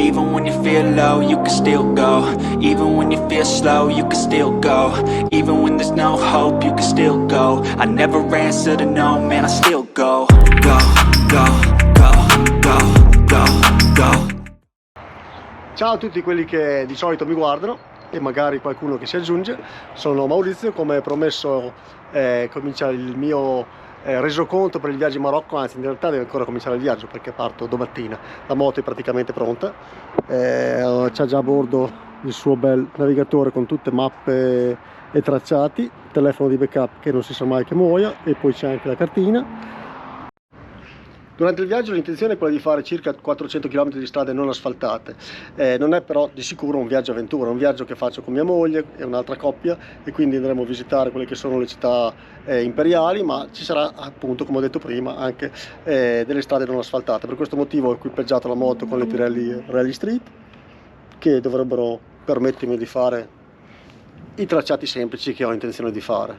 Even when you feel low, you can still go. Even when you feel slow, you can still go. Even when there's no hope, you can still go. I never answer to no, man, I still go. Go, go, go, go, go, go. Ciao a tutti quelli che di solito mi guardano e magari qualcuno che si aggiunge. Sono Maurizio, come promesso comincia il mio resoconto per il viaggio in Marocco, anzi in realtà deve ancora cominciare il viaggio perché parto domattina. La moto è praticamente pronta, c'ha già a bordo il suo bel navigatore con tutte mappe e tracciati, telefono di backup che non si sa mai che muoia, e poi c'è anche la cartina. Durante il viaggio l'intenzione è quella di fare circa 400 km di strade non asfaltate, non è però di sicuro un viaggio avventura, è un viaggio che faccio con mia moglie e un'altra coppia, e quindi andremo a visitare quelle che sono le città imperiali, ma ci sarà appunto, come ho detto prima, anche delle strade non asfaltate. Per questo motivo ho equipaggiato la moto con le Pirelli Rally Street, che dovrebbero permettermi di fare i tracciati semplici che ho intenzione di fare.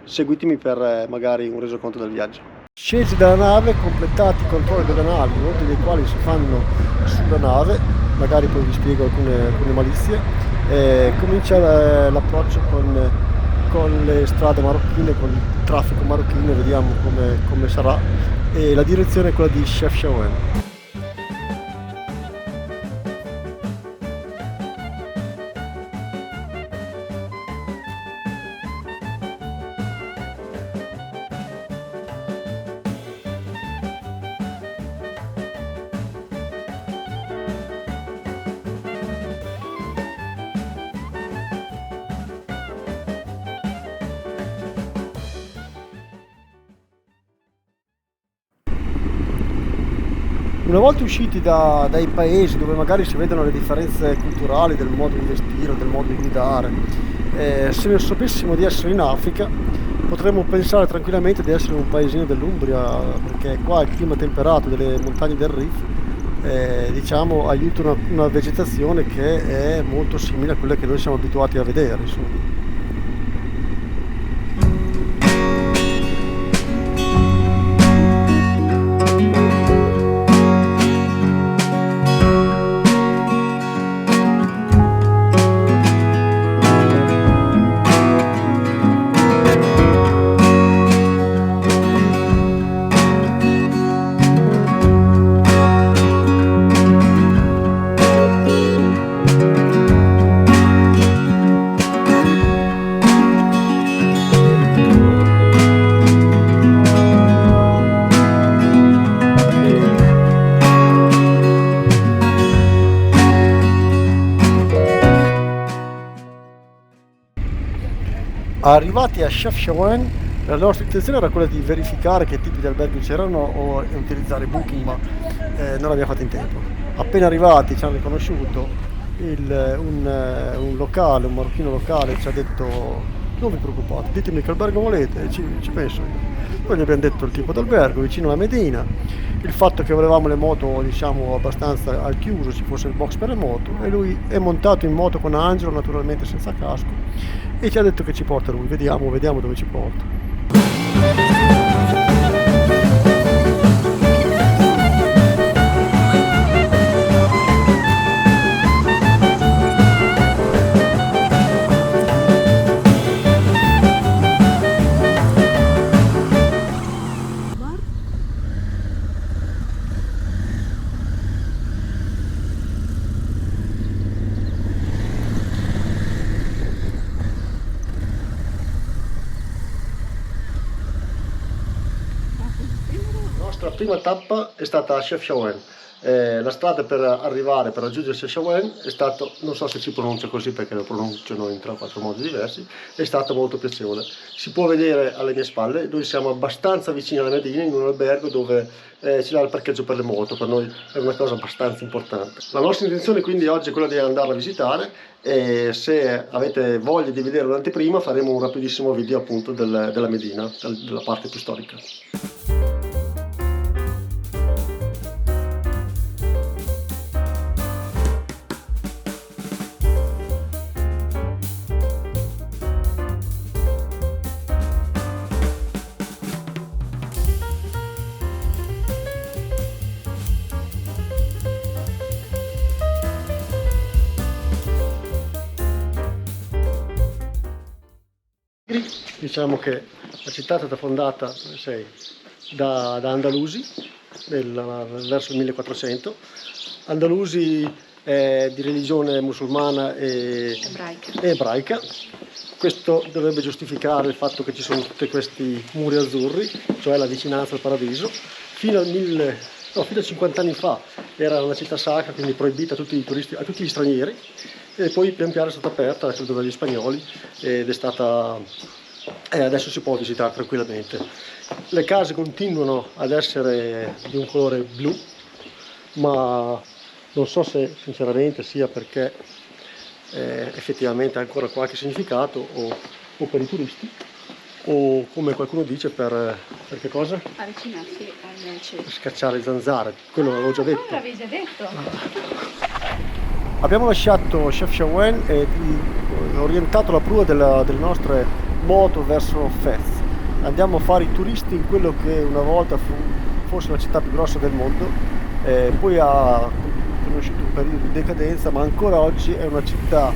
Seguitemi per magari un resoconto del viaggio. Scesi dalla nave, completati i controlli della nave, molti dei quali si fanno sulla nave, magari poi vi spiego alcune malizie, comincia l'approccio con le strade marocchine, con il traffico marocchino, vediamo come sarà, e la direzione è quella di Chefchaouen. Una volta usciti dai paesi dove magari si vedono le differenze culturali del modo di vestire, del modo di guidare, se ne sapessimo di essere in Africa, potremmo pensare tranquillamente di essere un paesino dell'Umbria, perché qua il clima temperato delle montagne del Rif diciamo aiuta una vegetazione che è molto simile a quella che noi siamo abituati a vedere, insomma. Arrivati a Chefchaouen, la nostra intenzione era quella di verificare che tipi di alberghi c'erano o utilizzare Booking, ma non abbiamo fatto in tempo. Appena arrivati ci hanno riconosciuto un marocchino locale, ci ha detto: non vi preoccupate, ditemi che albergo volete e ci penso io. Poi gli abbiamo detto il tipo d'albergo vicino alla Medina, il fatto che volevamo le moto diciamo abbastanza al chiuso, ci fosse il box per le moto, e lui è montato in moto con Angelo, naturalmente senza casco, e ci ha detto che ci porta lui. Vediamo dove ci porta. La prima tappa è stata a Chefchaouen. La strada per raggiungere Chefchaouen è stato, non so se si pronuncia così perché lo pronunciano in 3 o 4 modi diversi, è stata molto piacevole. Si può vedere alle mie spalle, noi siamo abbastanza vicini alla Medina, in un albergo dove ci dà il parcheggio per le moto. Per noi è una cosa abbastanza importante. La nostra intenzione quindi oggi è quella di andarla a visitare, e se avete voglia di vedere l'anteprima faremo un rapidissimo video appunto della Medina, della parte più storica. Diciamo che la città è stata fondata da Andalusi verso il 1400. Andalusi è di religione musulmana e ebraica. Questo dovrebbe giustificare il fatto che ci sono tutti questi muri azzurri, cioè la vicinanza al paradiso. Fino a 50 anni fa era una città sacra, quindi proibita a tutti i turisti, a tutti gli stranieri, e poi pian piano è stata aperta, credo dagli spagnoli, ed è stata adesso si può visitare tranquillamente. Le case continuano ad essere di un colore blu, ma non so se sinceramente sia perché effettivamente ha ancora qualche significato o per i turisti, o come qualcuno dice per che cosa? Avvicinarsi al cielo. Per scacciare zanzare, quello l'avevo già detto. L'avevi già detto. Abbiamo lasciato Chefchaouen e orientato la prua delle nostre moto verso Fez. Andiamo a fare i turisti in quello che una volta fu forse la città più grossa del mondo, poi ha conosciuto un periodo di decadenza, ma ancora oggi è una città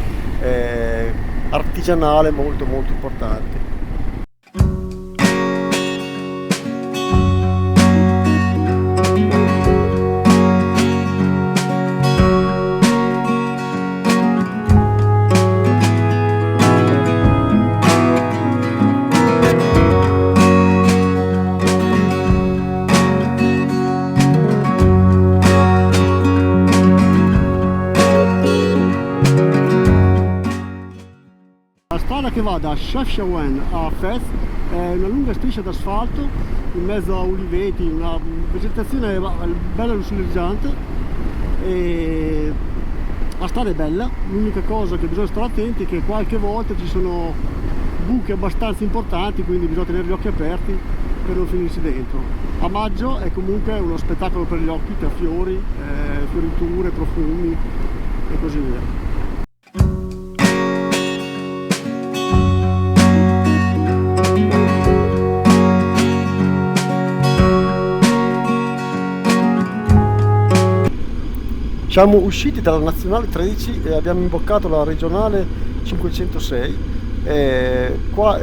artigianale molto molto importante. La strada che va da Chefchaouen a Fez è una lunga striscia d'asfalto in mezzo a uliveti, una vegetazione bella lussureggiante, e la strada è bella. L'unica cosa che bisogna stare attenti è che qualche volta ci sono buche abbastanza importanti, quindi bisogna tenere gli occhi aperti per non finirsi dentro. A maggio è comunque uno spettacolo per gli occhi, tra fiori, fioriture, profumi e così via. Siamo usciti dalla Nazionale 13 e abbiamo imboccato la Regionale 506. Qua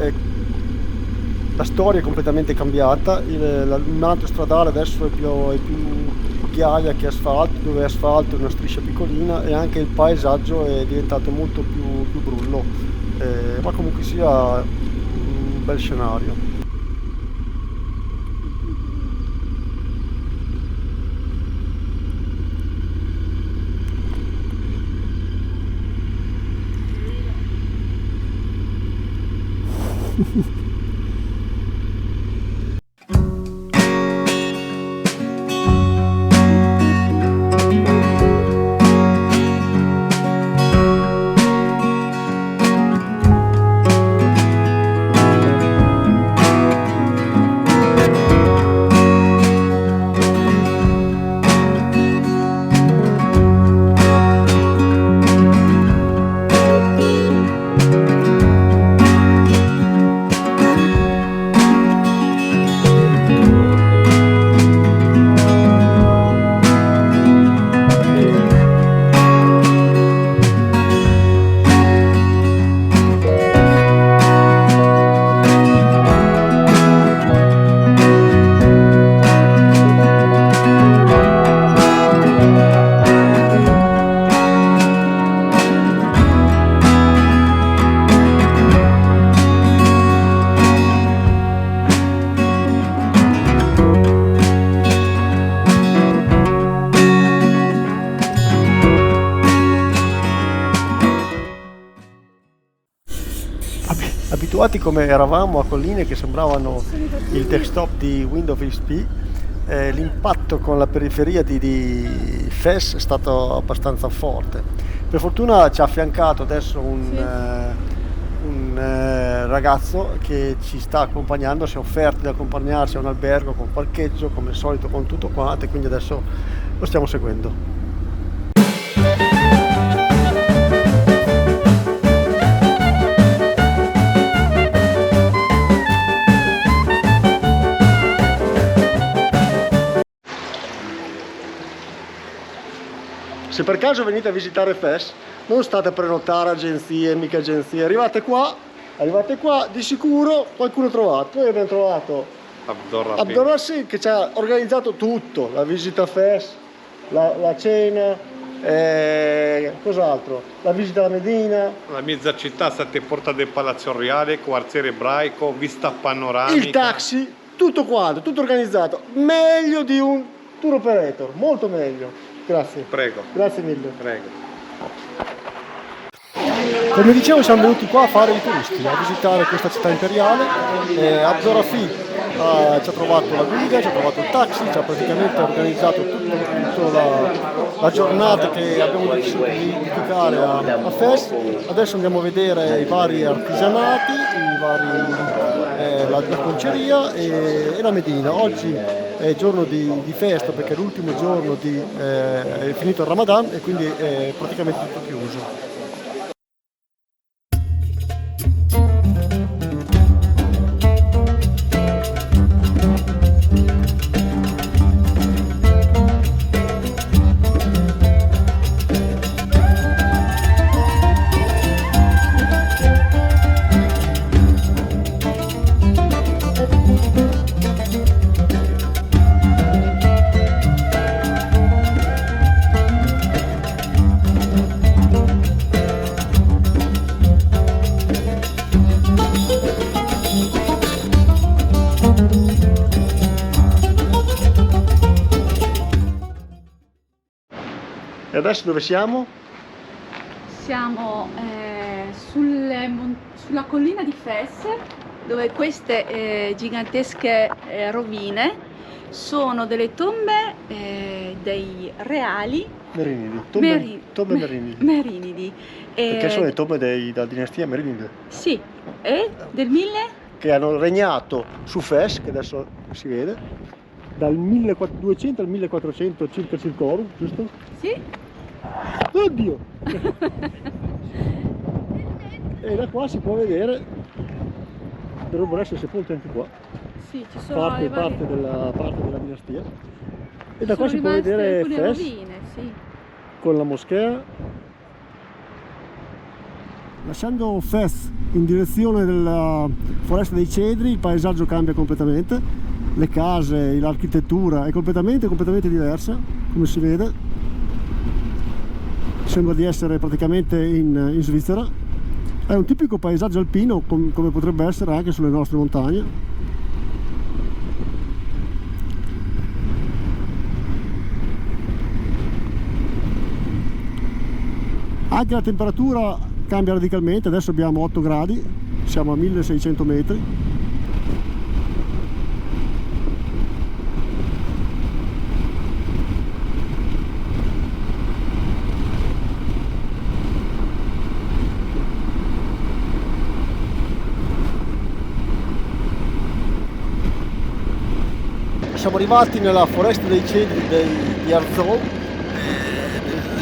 la storia è completamente cambiata, il manto stradale adesso è più ghiaia che asfalto, dove asfalto è una striscia piccolina, e anche il paesaggio è diventato molto più brullo, ma comunque sia un bel scenario. Abituati come eravamo a colline che sembravano il desktop di Windows XP, l'impatto con la periferia di Fez è stato abbastanza forte. Per fortuna ci ha affiancato adesso un ragazzo che ci sta accompagnando, si è offerto di accompagnarci a un albergo con parcheggio, come al solito, con tutto quanto, e quindi adesso lo stiamo seguendo. Se per caso venite a visitare Fez, non state a prenotare agenzie, mica agenzie, arrivate qua Arrivate qua, di sicuro qualcuno ha trovato. Poi abbiamo trovato Abdurrahim che ci ha organizzato tutto, la visita FES, la cena, cos'altro? La visita alla Medina. La mezza città, 7 porte del Palazzo Reale, quartiere ebraico, vista panoramica. Il taxi, tutto quanto, tutto organizzato. Meglio di un tour operator, molto meglio. Grazie. Prego. Grazie mille. Prego. Come dicevo, siamo venuti qua a fare i turisti, a visitare questa città imperiale. Abdurrahim ci ha trovato la guida, ci ha trovato il taxi, ci ha praticamente organizzato tutta la giornata che abbiamo deciso di dedicare a Fes. Adesso andiamo a vedere i vari artigianati, la conceria e la Medina. Oggi è giorno di festa perché è l'ultimo giorno è finito il Ramadan e quindi è praticamente tutto chiuso. E adesso dove siamo? Siamo sulla collina di Fes, dove queste gigantesche rovine sono delle tombe dei reali Merinidi. Tombe Merinidi. Merinidi. Perché sono le tombe della dinastia Merinide. Sì, e del 1000? Che hanno regnato su Fes, che adesso si vede, dal 1200 al 1400 circa circorum, giusto? Sì. Oddio! E da qua si può vedere, dovrebbero essere sepolte anche qua, Sì, ci sono parte della dinastia. E da qua si può vedere Fes rovine, sì. con la moschea. Lasciando Fes in direzione della foresta dei cedri, il paesaggio cambia completamente, le case, l'architettura è completamente diversa, come si vede. Sembra di essere praticamente in Svizzera. È un tipico paesaggio alpino come potrebbe essere anche sulle nostre montagne. Anche la temperatura cambia radicalmente, adesso abbiamo 8 gradi, siamo a 1600 metri. Siamo arrivati nella foresta dei cedri di Arzou,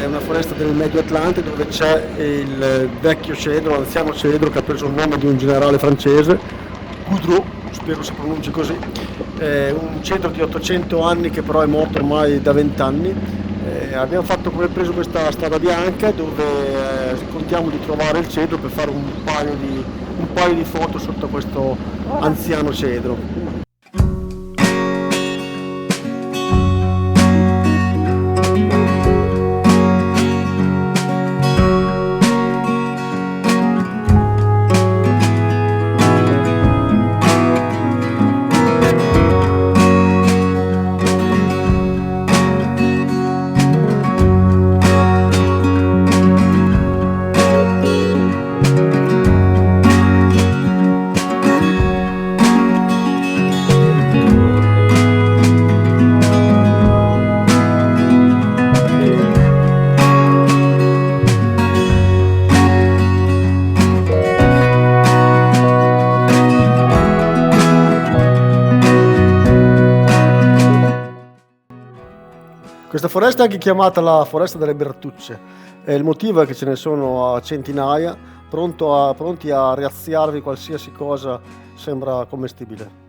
è una foresta del Medio Atlante dove c'è il vecchio cedro, l'anziano cedro che ha preso il nome di un generale francese, Goudreau, spero si pronunci così, un cedro di 800 anni che però è morto ormai da 20 anni. Abbiamo preso questa strada bianca dove contiamo di trovare il cedro per fare un paio di foto sotto questo anziano cedro. Questa foresta è anche chiamata la foresta delle Bertucce, e il motivo è che ce ne sono a centinaia, pronti a razziarvi qualsiasi cosa sembra commestibile.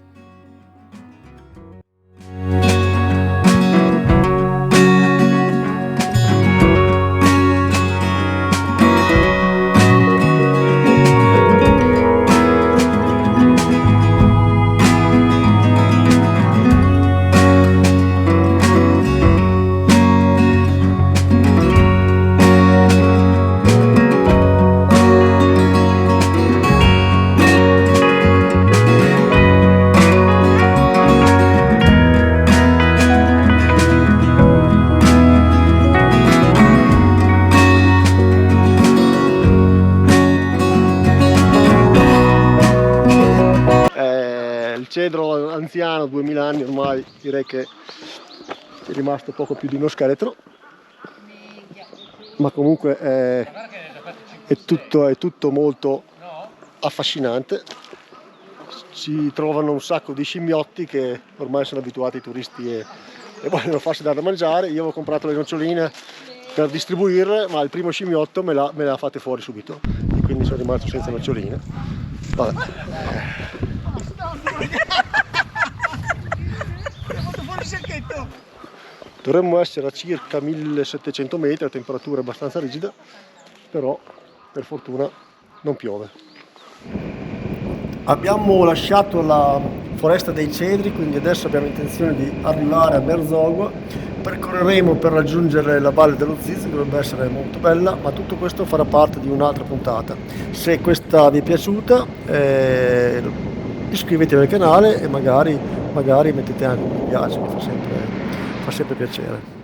cedro anziano, 2000 anni ormai, direi che è rimasto poco più di uno scheletro, ma comunque è tutto molto affascinante. Si trovano un sacco di scimmiotti che ormai sono abituati ai turisti e vogliono farsi dare da mangiare. Io avevo comprato le noccioline per distribuirle, ma il primo scimmiotto me le ha fatte fuori subito e quindi sono rimasto senza noccioline. Vabbè. Dovremmo essere a circa 1700 metri, la temperatura è abbastanza rigida, però per fortuna non piove. Abbiamo lasciato la foresta dei cedri, quindi adesso abbiamo intenzione di arrivare a Merzogua. Percorreremo per raggiungere la valle dello Ziz, che dovrebbe essere molto bella, ma tutto questo farà parte di un'altra puntata. Se questa vi è piaciuta, iscrivetevi al canale e magari mettete anche un mi piace, mi fa sempre piacere.